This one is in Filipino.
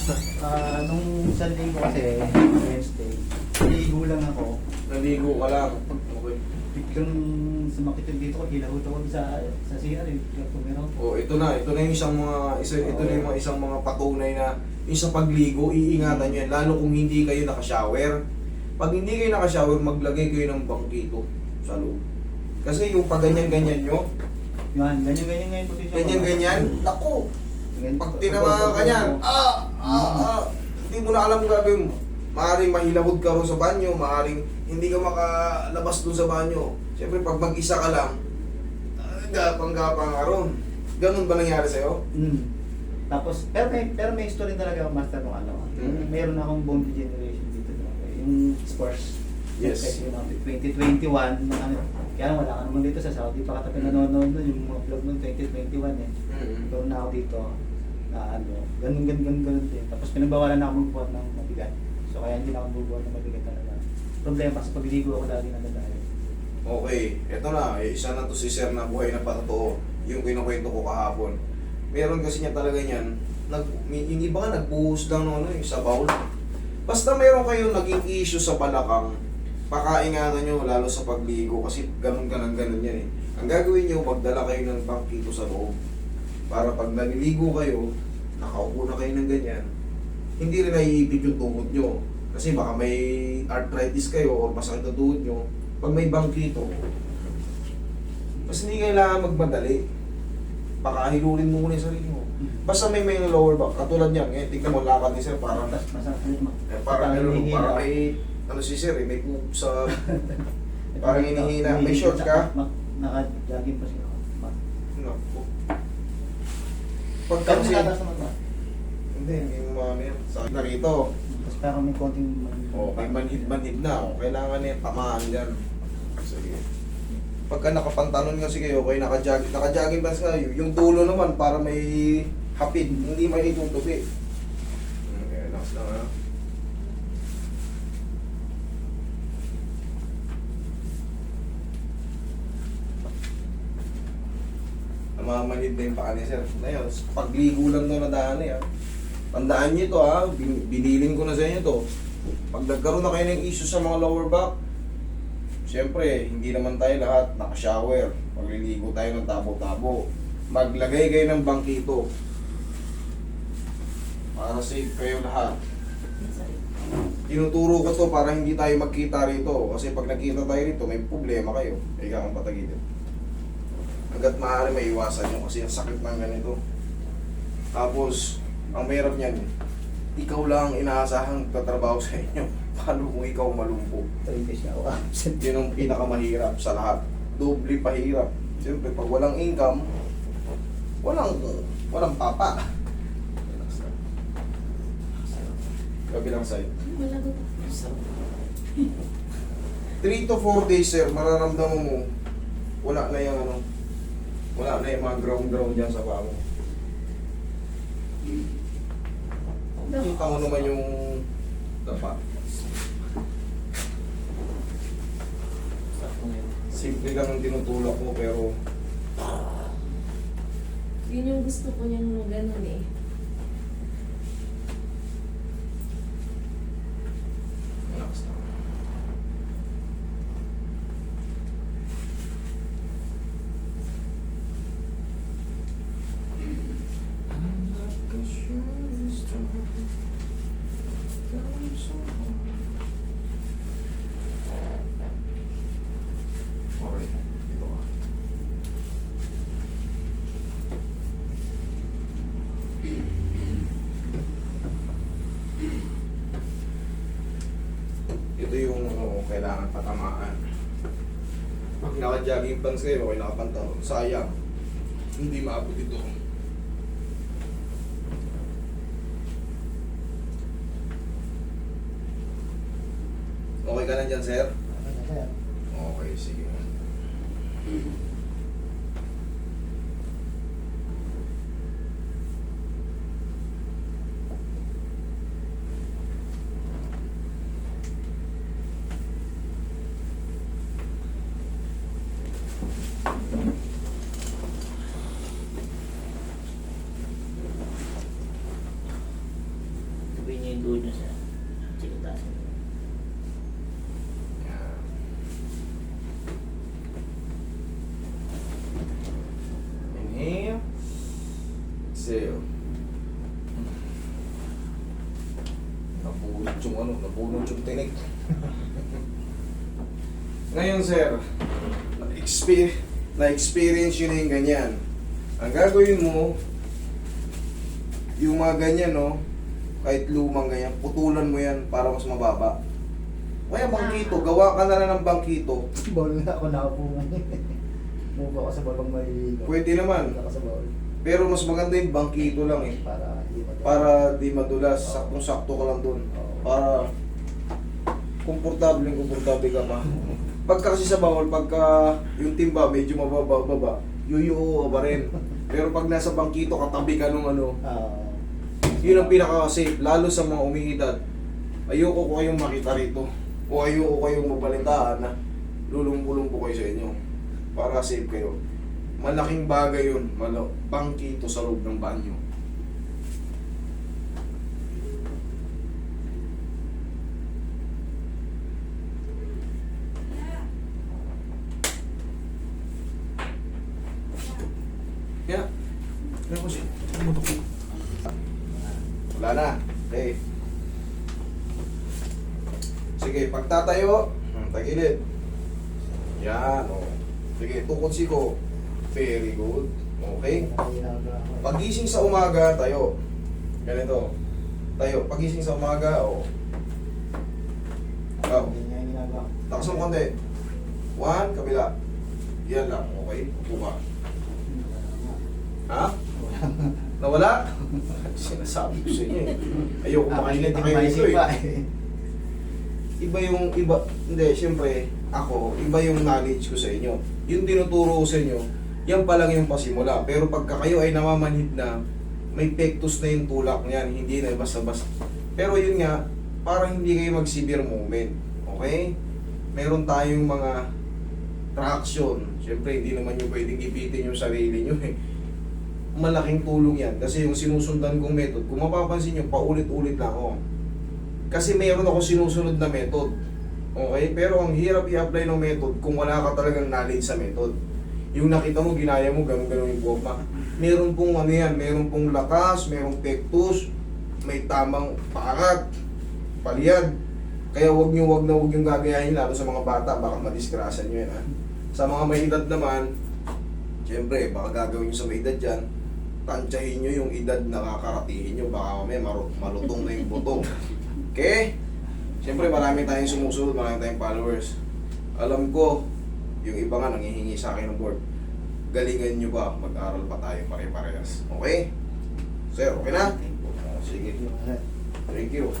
Nung Sunday ko kasi, Wednesday, naligo lang ako. Naligo ka lang. Okay. Biglang sumakit yung dito ko, hilahot ako sa CR eh. Meron. Oh, ito na yung isang mga ito na yung mga isang mga patunay na yung sa pagligo, iingatan niyo yan lalo kung hindi kayo naka-shower. Pag hindi kayo naka-shower, maglagay kayo ng bangkito sa loob. Kasi yung pag ganyan-ganyan nyo, Yan, ganyan-ganyan nga yung posisyon. ganyan-ganyan, naku! Pag tinamaan ka niyan, hindi mo na alam kung gagawin mo. Maaring mahilabog ka rin sa banyo, maaring hindi ka makalabas dun sa banyo. Siyempre, pag mag-isa ka lang, gapang-gapang ka ron. Ganun ba nangyari sa'yo? Tapos, pero may story talaga, Master, nung ano. Meron akong bone degeneration dito. Yung spurs. Yes. Kasi yung 2021, ano, kaya wala ka naman dito sa Saudi, pa katabi nanonood nun, yung mga vlog nun 2021 eh. Pero na ako dito, na ano, ganun din. Tapos pinagbawalan na ako magbuhat ng mabigat. So kaya hindi na ako magbuhat ng mabigat talaga. Problema, sa pagliligo ako lagi nadadaya. Okay, eto na, isa na to si Sir na buhay na patotoo. Yung kinukwento ko kahapon. Meron kasi niya talaga niyan, yung iba nga nagbuhos lang ng ano, yung sa bowl. Basta meron kayong naging issue sa balakang, pakaingatan nyo lalo sa pagligo kasi ganun yan eh. Ang gagawin nyo, magdala kayo ng bangkito sa loob. Para pag naliligo kayo, nakaupo na kayo ng ganyan, hindi rin naiipit yung tuhod nyo. Kasi baka may arthritis kayo o masakit na tuhod nyo, pag may bangkito, mas hindi kailangan magmadali. Baka hilulin mo muna yung sarili mo. Basta may lower back, katulad niyan, eh, tignan mo lakad ni Sir, parang parang may, ano si Sir eh, may poop sa, parang hinihina. May shorts ka? Naka-jogging pa siya. Naku. Pero Pagka nataas naman ba? hindi mo yan. Sakit na rito. Tapos parang may konting May manhid na. Kailangan niya tamaan dyan. Sige. Pagka nakapantalon kasi kayo, okay, naka-jogging pants kayo, yung dulo naman para may hapid, hindi may itutupi. Okay, relax lang ha. Namamanid na yung paa ni Sir. Ngayon, pagligo lang daw na daan eh ha. Tandaan niyo to ha, binilin ko na sa inyo to. Pag nagkaroon na kayo ng issue sa mga lower back, siyempre, hindi naman tayo lahat naka-shower. Magliligo tayo ng tabo-tabo. Maglagay kayo ng bangkito. Para safe kayo lahat. Tinuturo ko to para hindi tayo magkita rito. Kasi pag nagkita tayo rito, may problema kayo. Ikaw ang patagilid. Hanggat maaari may iwasan nyo kasi ang sakit ng ganito. Tapos, ang mahirap niyan, ikaw lang ang inaasahang tatrabaho sa inyo. Paano kung ikaw malumpo? 3 days na ako absent. Yun ang pinakamahirap sa lahat. Doble pahirap. Siyempre, pag walang income, walang papa. Kabilang side. 3 to 4 days, sir, mararamdaman mo, wala na yung ano, wala na yung mga ground dyan sa paa mo. Kita mo naman yung dapa. Simple lang ang tinutulak mo pero Yun yung gusto ko niyang ganun eh. relax lang. Okay, dito ka. Ito yung ano, kailangan patamaan. Pag naka-jogging pants kayo, okay nakapantalon, sayang. Hindi maabot ito. Okay ka na dyan, sir? Okay, sige. doon na sa sikitaas. Yan. Inhale. Exhale. Napulot yung ano, napulot yung tinik. Ngayon sir, na-experience yun na yung ganyan. Ang gagawin mo, yung mga ganyan no, kahit lumang ganyan, putulan mo yan para mas mababa. Kaya bangkito, gawa ka na lang ng bangkito. Bawal na ako nakaupo ngayon. Move ako sa balong may Pwede naman. Ako sa bawal. Pero mas maganda yung bangkito lang eh. Para hindi madulas. Para di madulas, saktong-sakto ka lang dun. Para komportable ka pa. Pagka kasi sa bawal, pagka yung timba medyo mababa, yuyuo ka pa rin. Pero pag nasa bangkito, katabi ka nung ano, yun ang pinaka-safe, lalo sa mga umiidad. Ayoko ko kayong makita rito. O ayoko kayong mabalitaan na lulong-bulong po kayo sa inyo. Para safe kayo. Malaking bagay yun, bangkito sa loob ng banyo. Yeah. Ano ko siya? Wala na. Okay. Sige, pagtatayo, tagilid. Yan, o. Sige, tukod siko. Very good. Okay. Pagising sa umaga, tayo. Ganito. Tayo. Pagising sa umaga, o. Ikaw. Takas mo konti. 1, kabila. Yan lang, okay. Upo ka. Ha? Nawala? Sinasabi ko sa inyo eh. Ayoko makikita kayo dito eh. Iba yung iba, hindi, syempre, ako, iba yung knowledge ko sa inyo. Yung tinuturo ko sa inyo, yan pa lang yung pasimula. Pero pagka kayo ay namamanhid na, may pectus na yung tulak niyan, hindi na basta-basta. Pero yun nga, para hindi kayo mag-severe moment. Okay? Meron tayong mga traction. Syempre, hindi naman yung pwedeng ipitin yung sarili nyo eh. Malaking tulong yan. Kasi yung sinusundan kong method, kung mapapansin nyo, paulit-ulit lang ako. Kasi meron ako sinusunod na method. Okay? Pero ang hirap i-apply ng method kung wala ka talagang knowledge sa method. Yung nakita mo, ginaya mo, ganun-ganun yung buhok. Meron pong ano yan, meron pong lakas, merong pectus, may tamang paangat, paliyad. Kaya wag yung gagayahin, lalo sa mga bata, baka madisgrasya nyo yan. Ha? Sa mga may edad naman, siyempre, baka gagawin nyo sa may edad dyan, tansyahin nyo yung edad na kakaratiin nyo, baka mamaya malutong na yung buto. Okay? Siyempre, marami tayong sumusunod, marami tayong followers. Alam ko, yung iba nga nangihingi sa akin ng board. Galingan nyo ba, mag-aral pa tayo pare-parehas. Okay? Sir, okay na? Sige. Thank you.